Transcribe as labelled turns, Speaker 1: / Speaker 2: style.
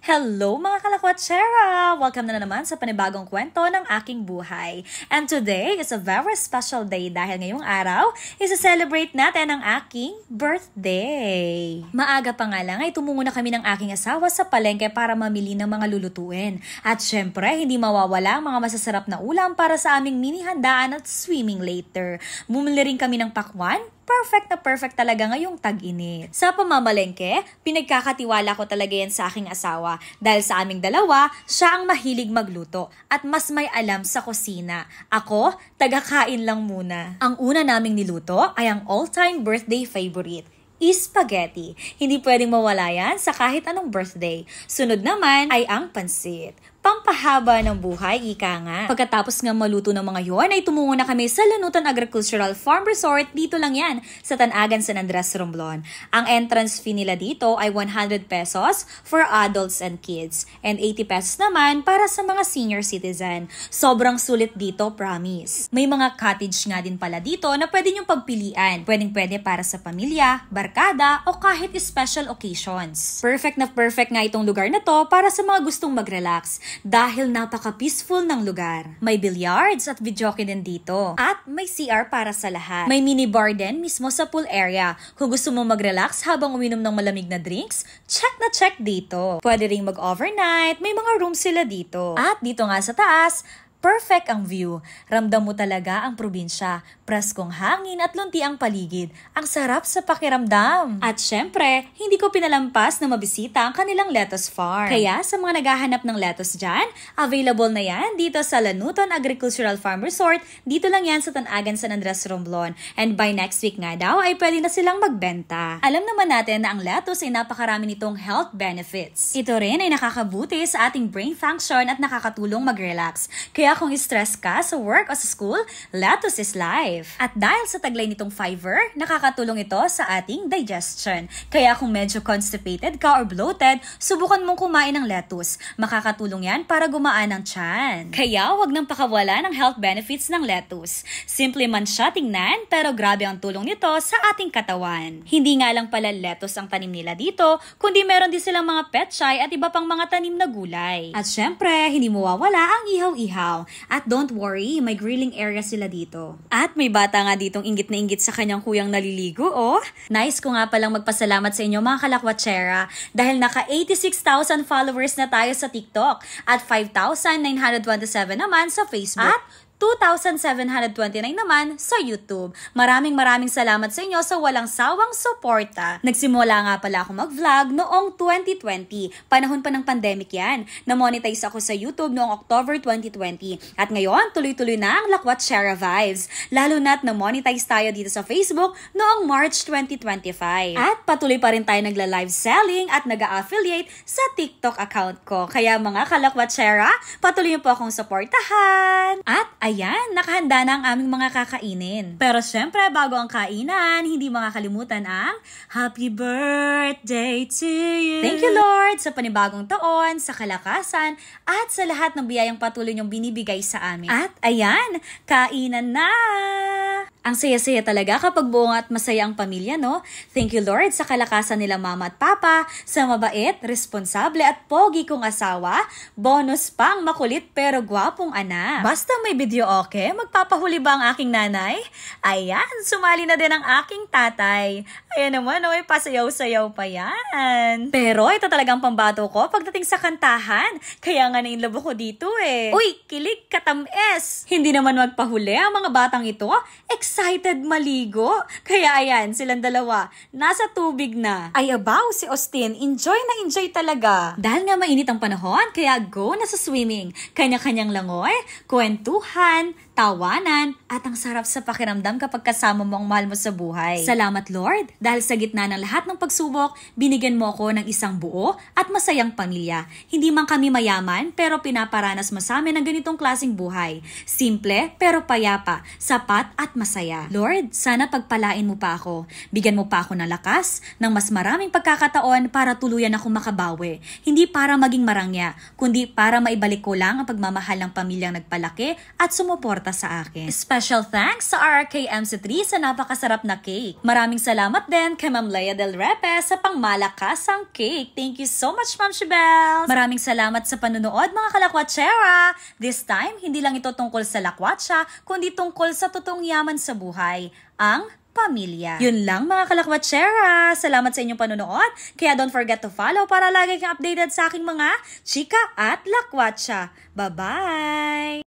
Speaker 1: Hello mga kalakwatsera! Welcome na naman sa panibagong kwento ng aking buhay. And today is a very special day dahil ngayong araw isa-celebrate natin ang aking birthday. Maaga pa nga lang ay tumungo na kami ng aking asawa sa palengke para mamili ng mga lulutuin. At syempre, hindi mawawala ang mga masasarap na ulam para sa aming mini handaan at swimming later. Bumili rin kami ng pakwan. Perfect talaga ngayong tag-init. Sa pamamalengke, pinagkakatiwala ko talaga yan sa aking asawa dahil sa aming dalawa, siya ang mahilig magluto at mas may alam sa kusina. Ako, taga-kain lang muna. Ang una naming niluto ay ang all-time birthday favorite, spaghetti. Hindi pwedeng mawala yan sa kahit anong birthday. Sunod naman ay ang pansit. Pampahaba ng buhay, ika nga. Pagkatapos nga maluto ng mga yon ay tumungo na kami sa Lanutan Agricultural Farm Resort. Dito lang yan, sa Tanagan, San Andres, Romblon. Ang entrance fee nila dito ay 100 pesos for adults and kids. And 80 pesos naman para sa mga senior citizen. Sobrang sulit dito, promise. May mga cottage nga din pala dito na pwede nyong pagpilian. Pwede para sa pamilya, barkada, o kahit special occasions. Perfect nga itong lugar na to para sa mga gustong mag-relax. Dahil napaka-peaceful ng lugar. May billiards at videoke din dito. At may CR para sa lahat. May minibar din mismo sa pool area. Kung gusto mo mag-relax habang uminom ng malamig na drinks, check na check dito. Pwede ring mag-overnight, may mga rooms sila dito. At dito nga sa taas, perfect ang view. Ramdam mo talaga ang probinsya. Preskong hangin at lunti ang paligid. Ang sarap sa pakiramdam. At syempre, hindi ko pinalampas na mabisita ang kanilang lettuce farm. Kaya sa mga naghahanap ng lettuce dyan, available na yan dito sa Lanutan Agricultural Farm Resort. Dito lang yan sa Tanagan, San Andres, Romblon. And by next week nga daw ay pwede na silang magbenta. Alam naman natin na ang lettuce ay napakarami nitong health benefits. Ito rin ay nakakabuti sa ating brain function at nakakatulong mag-relax. Kaya kung stress ka sa work o sa school, lettuce is life. At dahil sa taglay nitong fiber, nakakatulong ito sa ating digestion. Kaya kung medyo constipated ka or bloated, subukan mong kumain ng lettuce. Makakatulong yan para gumaan ang tiyan. Kaya wag nang pakawala ng health benefits ng lettuce. Simple man siya tingnan, pero grabe ang tulong nito sa ating katawan. Hindi nga lang pala lettuce ang tanim nila dito, kundi meron din silang mga petchay at iba pang mga tanim na gulay. At syempre, hindi mawawala ang ihaw-ihaw. At don't worry, may grilling area sila dito. At may bata nga ditong inggit na inggit sa kanyang kuyang naliligo, oh. Nice ko nga palang magpasalamat sa inyo mga kalakwatsera dahil naka 86,000 followers na tayo sa TikTok at 5,927 naman sa Facebook. At 2,729 naman sa YouTube. Maraming salamat sa inyo sa walang sawang suporta. Nagsimula nga pala ako mag-vlog noong 2020. Panahon pa ng pandemic yan. Na-monetize ako sa YouTube noong October 2020. At ngayon, tuloy-tuloy na ang Lakwatsera vibes. Lalo na't na-monetize tayo dito sa Facebook noong March 2025. At patuloy pa rin tayo nagla-live selling at nag-a-affiliate sa TikTok account ko. Kaya mga kalakwatsera, patuloy niyo po akong suportahan. At ayan, nakahanda na ang aming mga kakainin. Pero syempre, bago ang kainan, hindi makakalimutan ang Happy Birthday to you! Thank you, Lord, sa panibagong taon, sa kalakasan, at sa lahat ng biyayang patuloy niyong binibigay sa amin. At ayan, kainan na! Ang saya-saya talaga kapag buong at masaya ang pamilya, no? Thank you, Lord, sa kalakasan nila mama at papa, sa mabait, responsable at pogi kong asawa, bonus pang makulit pero gwapong anak. Basta may video okay, magpapahuli ba ang aking nanay? Ayan, sumali na din ang aking tatay. Ayan naman, oh, pasayaw-sayaw pa yan. Pero ito talagang pambato ko pagdating sa kantahan. Kaya nga na-inlove ko dito eh. Uy, kilig katamis! Hindi naman magpahuli ang mga batang ito. Excited maligo. Kaya ayan, silang dalawa. Nasa tubig na. Ay abaw, si Austin. Enjoy na enjoy talaga. Dahil nga mainit ang panahon, kaya go na sa swimming. Kanya-kanyang langoy, kwentuhan, tawanan, at ang sarap sa pakiramdam kapag kasama mo ang mahal mo sa buhay. Salamat Lord, dahil sa gitna ng lahat ng pagsubok, binigyan mo ako ng isang buo at masayang pamilya. Hindi man kami mayaman, pero pinaparanas mo sa amin ng ganitong klaseng buhay. Simple, pero payapa, sapat at masaya. Lord, sana pagpalain mo pa ako. Bigyan mo pa ako ng lakas, ng mas maraming pagkakataon para tuluyan akong makabawi. Hindi para maging marangya, kundi para maibalik ko lang ang pagmamahal ng pamilyang nagpalaki at sumuporta sumuporta sa akin. Special thanks sa RRK MC3 sa napakasarap na cake. Maraming salamat din kay Ma'am Lea Del Repe sa pangmalakasang cake. Thank you so much, Ma'am Shibels. Maraming salamat sa panunood, mga kalakwatsera. This time, hindi lang ito tungkol sa lakwatsa, kundi tungkol sa totoong yaman sa buhay, ang pamilya. Yun lang, mga kalakwatsera. Salamat sa inyong panunood. Kaya don't forget to follow para lagi kang updated sa aking mga chika at lakwatsa. Bye-bye!